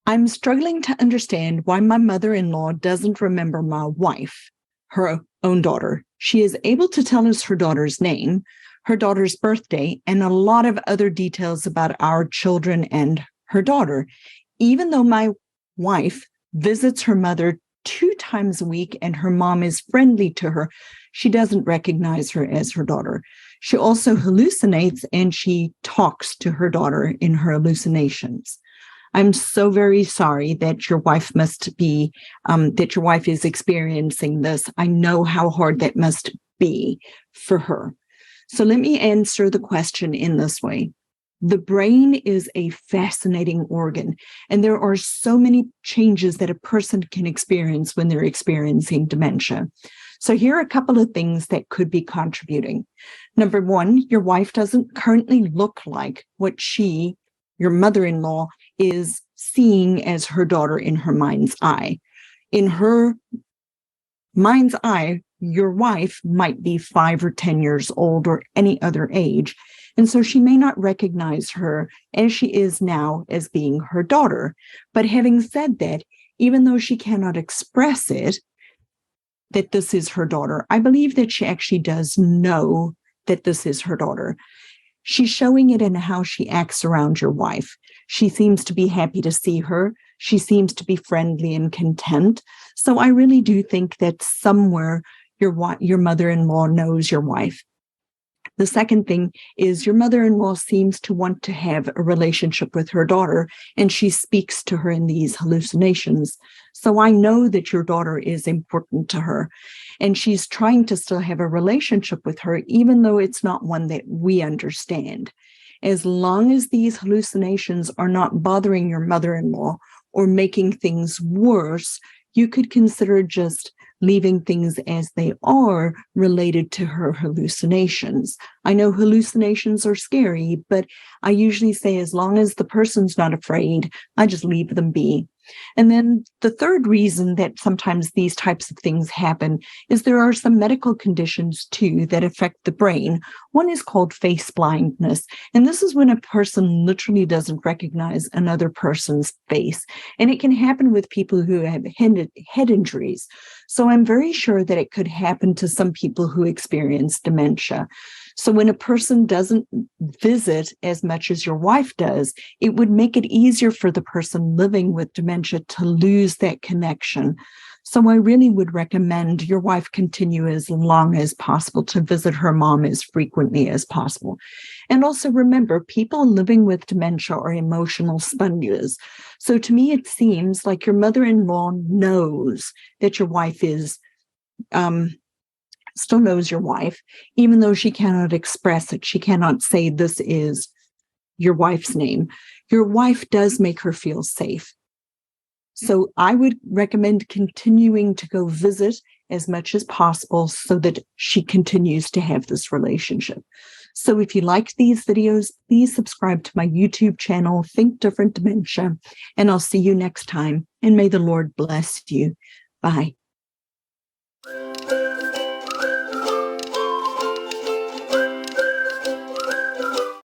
I'm struggling to understand why my mother-in-law doesn't remember my wife, her own daughter. She is able to tell us her daughter's name, her daughter's birthday, and a lot of other details about our children and her daughter, even though my wife visits her mother 2 times a week and her mom is friendly to her. She doesn't recognize her as her daughter. She also hallucinates and she talks to her daughter in her hallucinations. I'm so very sorry that your wife that your wife is experiencing this. I know how hard that must be for her. So let me answer the question in this way. The brain is a fascinating organ, and there are so many changes that a person can experience when they're experiencing dementia. So here are a couple of things that could be contributing. Number one, your wife doesn't currently look like what your mother-in-law, is seeing as her daughter in her mind's eye. In her mind's eye, your wife might be 5 or 10 years old or any other age. And so she may not recognize her as she is now as being her daughter. But having said that, even though she cannot express it, that this is her daughter, I believe that she actually does know that this is her daughter. She's showing it in how she acts around your wife. She seems to be happy to see her. She seems to be friendly and content. So I really do think that somewhere your mother-in-law knows your wife. The second thing is your mother-in-law seems to want to have a relationship with her daughter, and she speaks to her in these hallucinations. So I know that your daughter is important to her, and she's trying to still have a relationship with her, even though it's not one that we understand. As long as these hallucinations are not bothering your mother-in-law or making things worse, you could consider just leaving things as they are related to her hallucinations. I know hallucinations are scary, but I usually say as long as the person's not afraid, I just leave them be. And then the third reason that sometimes these types of things happen is there are some medical conditions too that affect the brain. One is called face blindness. And this is when a person literally doesn't recognize another person's face. And it can happen with people who have head injuries. So I'm very sure that it could happen to some people who experience dementia. So when a person doesn't visit as much as your wife does, it would make it easier for the person living with dementia to lose that connection. So I really would recommend your wife continue as long as possible to visit her mom as frequently as possible. And also remember, people living with dementia are emotional sponges. So to me, it seems like your mother-in-law knows that your wife is still knows your wife, even though she cannot express it. She cannot say this is your wife's name. Your wife does make her feel safe. So I would recommend continuing to go visit as much as possible so that she continues to have this relationship. So if you liked these videos, please subscribe to my YouTube channel, Think Different Dementia, and I'll see you next time. And may the Lord bless you. Bye.